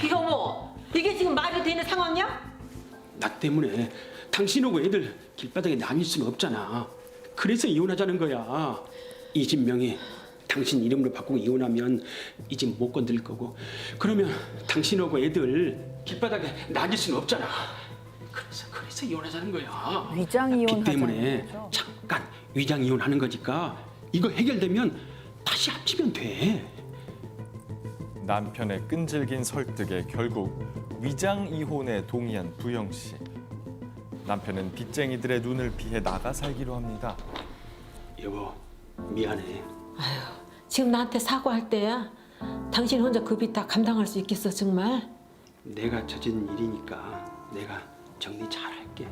여보, 이게 지금 말이 되는 상황이야? 나 때문에 당신하고 애들 길바닥에 나뉠 수는 없잖아. 그래서 이혼하자는 거야. 이 집 명의 당신 이름으로 바꾸고 이혼하면 이 집 못 건들 거고, 그러면 당신하고 애들 길바닥에 나뉠 수는 없잖아. 그래서 이혼하자는 거야. 위장 그 이혼하자는 때문에 거죠? 잠깐 위장 이혼하는 거니까 이거 해결되면 다시 합치면 돼. 남편의 끈질긴 설득에 결국 위장 이혼에 동의한 부영 씨. 남편은 빚쟁이들의 눈을 피해 나가 살기로 합니다. 여보, 미안해. 지금 나한테 사과할 때야. 당신 혼자 그 빚 다 감당할 수 있겠어, 정말? 내가 저진 일이니까 내가 정리 잘할게.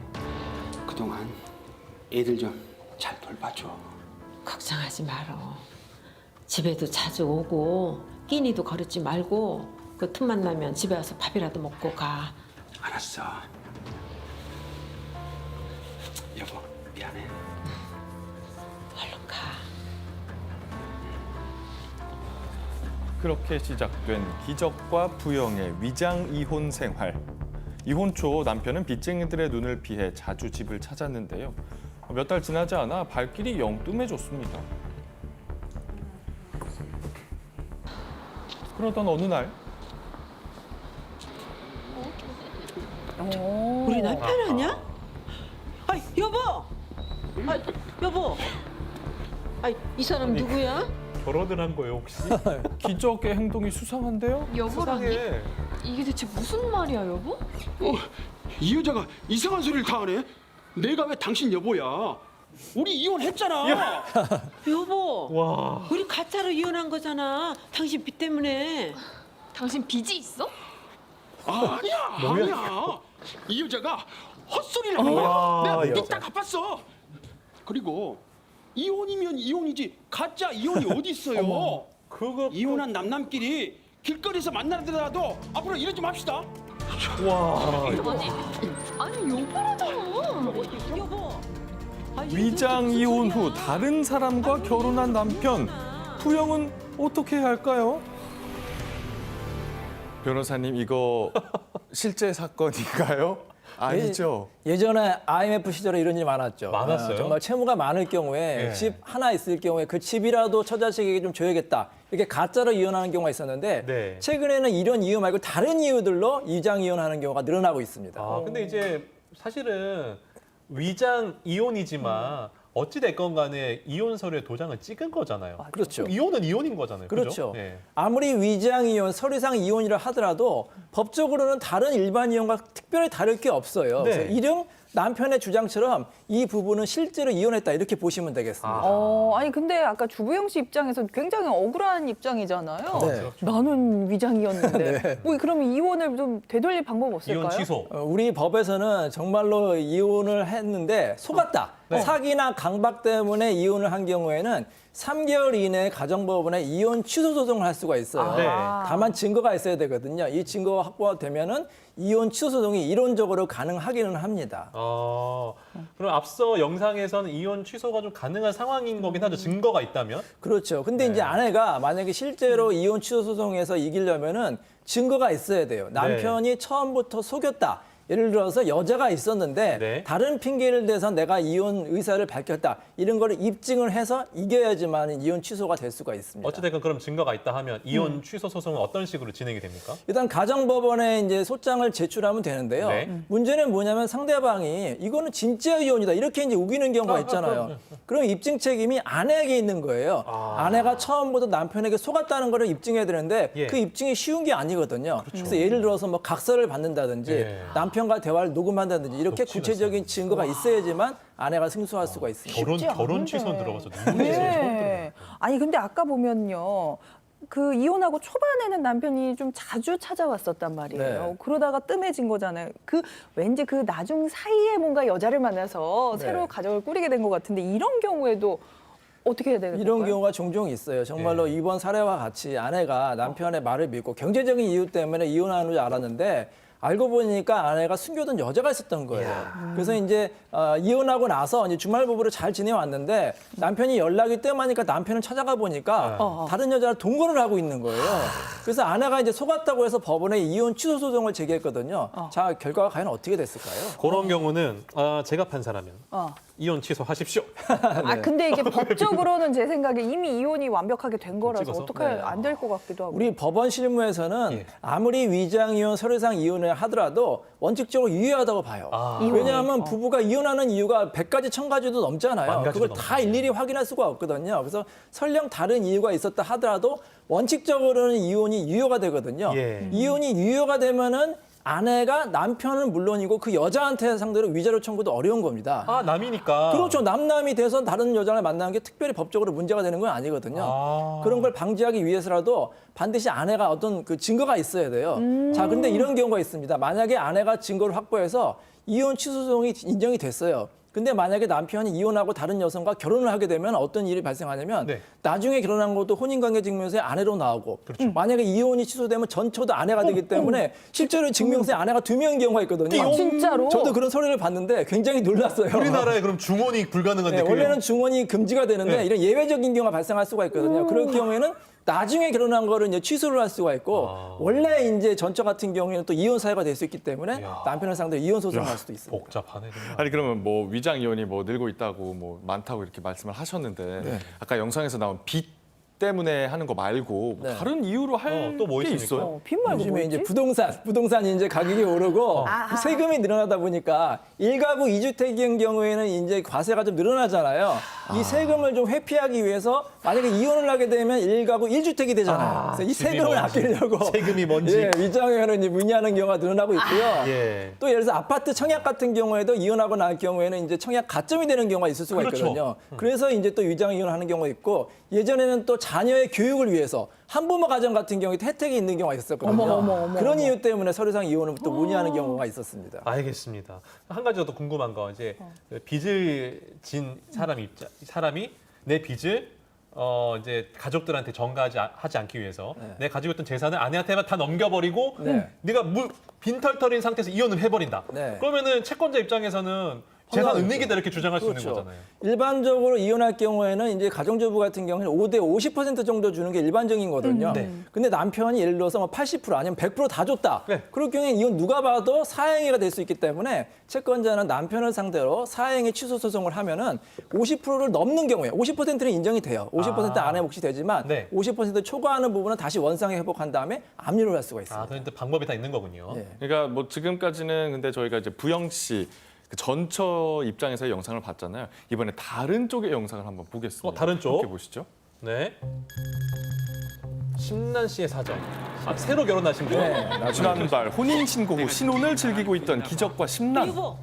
그동안 애들 좀 잘 돌봐줘. 걱정하지 말어. 집에도 자주 오고 끼니도 거르지 말고 그 틈만 나면 집에 와서 밥이라도 먹고 가. 알았어. 여보, 미안해. 얼른 가. 그렇게 시작된 기적과 부영의 위장 이혼 생활. 이혼 초 남편은 빚쟁이들의 눈을 피해 자주 집을 찾았는데요. 몇 달 지나지 않아 발길이 영 뜸해졌습니다. 그러던 어느 날 우리 남편 아니야? 아, 여보! 아, 여보! 아, 이 사람 누구야? 결혼을 한 거예요 혹시? 기적의 행동이 수상한데요? 여보라니? 이게 대체 무슨 말이야, 여보? 이 여자가 이상한 소리를 다 하네. 내가 왜 당신 여보야? 우리 이혼했잖아. 여보! 와. 우리 가짜로 이혼한 거잖아. 당신 빚 때문에. 당신 빚이 있어? 아니야. 이 여자가 헛소리를 한 거야. 내가 빚 다 갚았어. 그리고 이혼이면 이혼이지 가짜 이혼이 어디 있어요? 그거 이혼한 남남끼리 길거리에서 만나더라도 앞으로 이러지 맙시다. 와. 아니 여보라잖아. 여보! 아, 이거 위장 무슨 이혼 소리야? 후 다른 사람과 결혼한 남편. 부영은 어떻게 해야 할까요? 변호사님, 이거 실제 사건인가요? 아니죠? 예전에 IMF 시절에 이런 일이 많았죠. 많았어요? 정말 채무가 많을 경우에 네. 집 하나 있을 경우에 그 집이라도 처자식에게 좀 줘야겠다. 이렇게 가짜로 이혼하는 경우가 있었는데 네. 최근에는 이런 이유 말고 다른 이유들로 위장 이혼하는 경우가 늘어나고 있습니다. 아, 근데 이제 사실은 위장 이혼이지만 어찌 됐건 간에 이혼서류에 도장을 찍은 거잖아요. 그렇죠. 그럼 이혼은 이혼인 거잖아요. 그렇죠. 그죠? 네. 아무리 위장 이혼, 서류상 이혼이라 하더라도 법적으로는 다른 일반 이혼과 특별히 다를 게 없어요. 네. 그래서 이런 남편의 주장처럼 이 부부는 실제로 이혼했다 이렇게 보시면 되겠습니다. 아니 근데 아까 주부영 씨 입장에서 굉장히 억울한 입장이잖아요. 네. 나는 위장이었는데. 뭐 그러면 이혼을 좀 되돌릴 방법 없을까요? 이혼 취소. 우리 법에서는 정말로 이혼을 했는데 속았다. 네. 사기나 강박 때문에 이혼을 한 경우에는 3개월 이내에 가정법원에 이혼 취소 소송을 할 수가 있어요. 네. 다만 증거가 있어야 되거든요. 이 증거가 확보가 되면은 이혼 취소 소송이 이론적으로 가능하기는 합니다. 그럼 앞서 영상에서는 이혼 취소가 좀 가능한 상황인 거긴 하죠. 증거가 있다면. 그렇죠. 근데 이제 아내가 만약에 실제로 이혼 취소 소송에서 이기려면은 증거가 있어야 돼요. 남편이 처음부터 속였다. 예를 들어서 여자가 있었는데 네. 다른 핑계를 대서 내가 이혼 의사를 밝혔다. 이런 거를 입증을 해서 이겨야지만 이혼 취소가 될 수가 있습니다. 어찌됐건 그럼 증거가 있다 하면 이혼 취소 소송은 어떤 식으로 진행이 됩니까? 일단 가정법원에 이제 소장을 제출하면 되는데요. 네. 문제는 뭐냐면 상대방이 이거는 진짜 이혼이다 이렇게 이제 우기는 경우가 있잖아요. 그럼 입증 책임이 아내에게 있는 거예요. 아내가 처음부터 남편에게 속았다는 거를 입증해야 되는데 예. 그 입증이 쉬운 게 아니거든요. 그래서 예를 들어서 뭐 각서를 받는다든지 예. 남편과 대화를 녹음한다든지 이렇게 녹취를 구체적인 증거가 있어야지만 아내가 승소할 수가 있습니다. 결혼 취소 들어가서 네. 아니 근데 아까 보면요. 그 이혼하고 초반에는 남편이 좀 자주 찾아왔었단 말이에요. 네. 그러다가 뜸해진 거잖아요. 왠지 그 나중 사이에 뭔가 여자를 만나서 네. 새로 가정을 꾸리게 된 것 같은데 이런 경우에도 어떻게 해야 되는 이런 건가요? 경우가 종종 있어요. 정말로 이번 사례와 같이 아내가 남편의 말을 믿고 경제적인 이유 때문에 이혼하는 줄 알았는데 알고 보니까 아내가 숨겨둔 여자가 있었던 거예요. 그래서 이제 이혼하고 나서 이제 주말 부부로 잘 지내왔는데 남편이 연락이 뜸하니까 남편을 찾아가 보니까 다른 여자를 동거를 하고 있는 거예요. 그래서 아내가 이제 속았다고 해서 법원에 이혼 취소 소송을 제기했거든요. 자, 결과가 과연 어떻게 됐을까요? 그런 경우는 제가 판사라면 이혼 취소하십시오. 아 근데 이게 법적으로는 제 생각에 이미 이혼이 완벽하게 된 거라서 찍어서? 어떻게 안 될 것 같기도 하고. 우리 법원 실무에서는 예. 아무리 위장 이혼, 서류상 이혼을 하더라도 원칙적으로 유효하다고 봐요. 아. 왜냐하면 부부가 이혼하는 이유가 100가지, 1000가지도 넘잖아요. 10,000가지도 그걸 다 넘죠. 일일이 확인할 수가 없거든요. 그래서 설령 다른 이유가 있었다 하더라도 원칙적으로는 이혼이 유효가 되거든요. 예. 이혼이 유효가 되면은 아내가 남편은 물론이고 그 여자한테 상대로 위자료 청구도 어려운 겁니다. 남이니까. 그렇죠. 남남이 돼서 다른 여자를 만나는 게 특별히 법적으로 문제가 되는 건 아니거든요. 그런 걸 방지하기 위해서라도 반드시 아내가 어떤 그 증거가 있어야 돼요. 자, 근데 이런 경우가 있습니다. 만약에 아내가 증거를 확보해서 이혼 취소 소송이 인정이 됐어요. 근데 만약에 남편이 이혼하고 다른 여성과 결혼을 하게 되면 어떤 일이 발생하냐면 네. 나중에 결혼한 것도 혼인관계 증명서에 아내로 나오고 만약에 이혼이 취소되면 전처도 아내가 되기 때문에 실제로 증명서에 아내가 2명인 경우가 있거든요. 진짜로? 저도 그런 서류를 봤는데 굉장히 놀랐어요. 우리나라에 그럼 중혼이 불가능한데. 네, 그게 원래는 중혼이 금지가 되는데 네. 이런 예외적인 경우가 발생할 수가 있거든요. 그럴 경우에는 나중에 결혼한 거를 이제 취소를 할 수가 있고 원래 이제 전처 같은 경우에는 또 이혼 사유가 될 수 있기 때문에 이야. 남편을 상대로 이혼 소송을 할 수도 있습니다. 복잡하네 정말. 아니 그러면 뭐 위장 이혼이 뭐 늘고 있다고 뭐 많다고 이렇게 말씀을 하셨는데 아까 영상에서 나온 빚 때문에 하는 거 말고 뭐 네. 다른 이유로 할 또뭐 게 있습니까? 있어요? 빚 말고 뭐 요즘에 있지? 이제 부동산이 이제 가격이 오르고 세금이 늘어나다 보니까 1가구 2주택인 경우에는 이제 과세가 좀 늘어나잖아요. 이 세금을 좀 회피하기 위해서 만약에 이혼을 하게 되면 1가구 1주택이 되잖아요. 그래서 이 집이 세금을 먼지. 아끼려고 세금이 뭔지. 예, 위장이혼을 이제 문의하는 경우가 늘어나고 있고요. 예. 또 예를 들어서 아파트 청약 같은 경우에도 이혼하고 난 경우에는 이제 청약 가점이 되는 경우가 있을 수가 그렇죠. 있거든요. 그래서 이제 또 위장 이혼을 하는 경우가 있고 예전에는 또 자녀의 교육을 위해서 한부모 가정 같은 경우에 혜택이 있는 경우가 있었거든요. 어머. 그런 이유 때문에 서류상 이혼을 또 문의하는 경우가 있었습니다. 알겠습니다. 한 가지 더 궁금한 거 이제 빚을 진 사람이 내 빚을 이제 가족들한테 전가하지 않기 위해서 내 가지고 있던 재산을 아내한테만 다 넘겨버리고 네. 네가 빈털터리인 상태에서 이혼을 해버린다. 네. 그러면은 채권자 입장에서는 재산 은닉이다 이렇게 주장할 수 있는 그렇죠. 거잖아요. 일반적으로 이혼할 경우에는 이제 가정주부 같은 경우는 5대 50% 정도 주는 게 일반적인 거거든요. 네. 근데 남편이 예를 들어서 뭐 80% 아니면 100% 다 줬다. 네. 그럴 경우에 이건 누가 봐도 사행위가 될 수 있기 때문에 채권자는 남편을 상대로 사행위 취소 소송을 하면은 50%를 넘는 경우에 50%는 인정이 돼요. 50% 아내 몫이 되지만 네. 50% 초과하는 부분은 다시 원상에 회복한 다음에 압류를 할 수가 있습니다. 그런데 방법이 다 있는 거군요. 네. 그러니까 뭐 지금까지는 근데 저희가 이제 부영 씨 그 전처 입장에서의 영상을 봤잖아요. 이번에 다른 쪽의 영상을 한번 보겠습니다. 다른 쪽? 함께 보시죠. 네. 심란 씨의 사정. 새로 결혼하신 분. 네. 지난달 혼인 신고 후 신혼을 즐기고 있던 기적과 심란. 여보,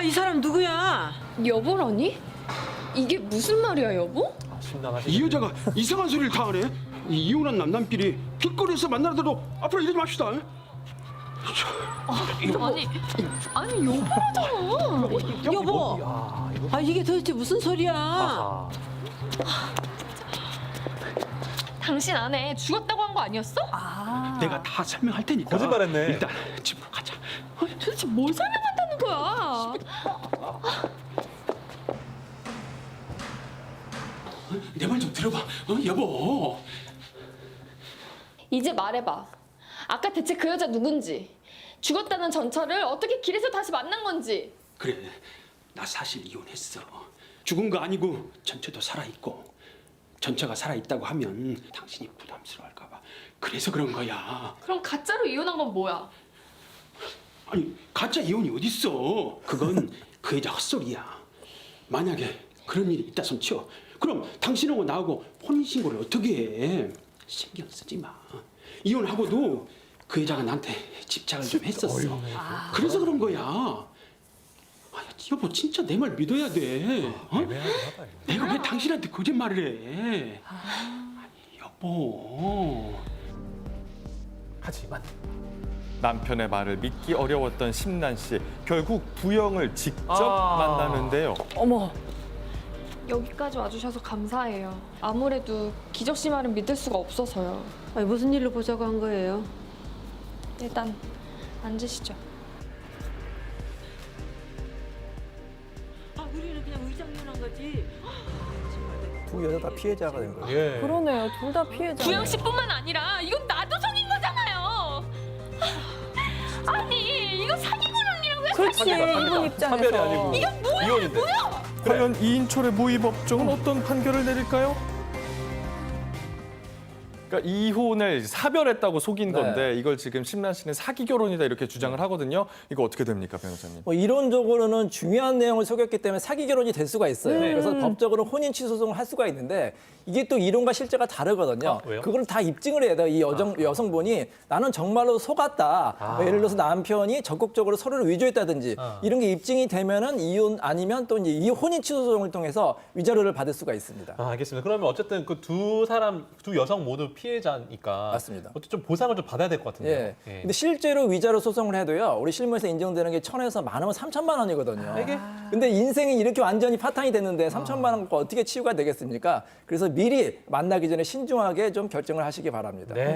이 사람 누구야? 여보라니? 이게 무슨 말이야, 여보? 심란하시. 이 여자가 이상한 소리를 다 하네. 이 이혼한 남남끼리 길거리에서 만나더라도 앞으로 이러지 맙시다. 아니 여보라잖아. 여보, 이게 도대체 무슨 소리야? 아하. 당신 아내 죽었다고 한 거 아니었어? 내가 다 설명할 테니까. 거짓말했네. 일단 집으로 가자. 도대체 뭘 설명한다는 거야? 내 말 좀 들어봐. 여보. 이제 말해봐. 아까 대체 그 여자 누군지, 죽었다는 전처를 어떻게 길에서 다시 만난 건지. 그래, 나 사실 이혼했어. 죽은 거 아니고 전처도 살아있고 전처가 살아있다고 하면 당신이 부담스러워할까 봐. 그래서 그런 거야. 그럼 가짜로 이혼한 건 뭐야? 아니, 가짜 이혼이 어딨어. 그건 그 여자 헛소리야. 만약에 그런 일이 있다 손 치워. 그럼 당신하고 나하고 혼인신고를 어떻게 해. 신경 쓰지 마. 이혼하고도 그 여자가 나한테 집착을 좀 했었어. 그래서 그런 거야. 여보 진짜 내 말 믿어야 돼. 내가 왜 당신한테 거짓말을 해? 아니, 여보. 하지만 남편의 말을 믿기 어려웠던 심란 씨. 결국 부영을 직접 만나는데요. 어머. 여기까지 와주셔서 감사해요. 아무래도 기적 씨 말은 믿을 수가 없어서요. 무슨 일로 보자고 한 거예요? 일단 앉으시죠. 아, 우리는 그냥 의장면한 거지. 두 여자 다 피해자가 된 거예요. 예. 그러네요. 둘 다 피해자. 부영 씨뿐만 아니라 이건 나도 성인 거잖아요. 아니 이거 사기꾼이라고요? 그렇지. 이분 입장에서. 사별이 아니고 이혼인데. 과연 이인철의 모의 법정은 어떤 판결을 내릴까요? 그러니까 이혼을 사별했다고 속인 네. 건데 이걸 지금 심란 씨는 사기 결혼이다 이렇게 주장을 하거든요. 이거 어떻게 됩니까, 변호사님? 뭐 이론적으로는 중요한 내용을 속였기 때문에 사기 결혼이 될 수가 있어요. 그래서 법적으로 혼인 취소 소송을 할 수가 있는데 이게 또 이론과 실제가 다르거든요. 왜요? 그걸 다 입증을 해야 돼요. 이 여성분이 나는 정말로 속았다. 뭐 예를 들어서 남편이 적극적으로 서로를 위조했다든지 이런 게 입증이 되면은 이혼 아니면 또 이제 이 혼인 취소 소송을 통해서 위자료를 받을 수가 있습니다. 아, 알겠습니다. 그러면 어쨌든 그 두 여성 모두 피해자니까 맞습니다. 어쨌든 좀 보상을 좀 받아야 될 것 같은데요. 예. 근데 실제로 위자료 소송을 해도요. 우리 실무에서 인정되는 게 1,000에서 많으면 3,000만 원이거든요. 이게 근데 인생이 이렇게 완전히 파탄이 됐는데 3,000만 원 갖고 어떻게 치유가 되겠습니까? 그래서 미리 만나기 전에 신중하게 좀 결정을 하시기 바랍니다. 네.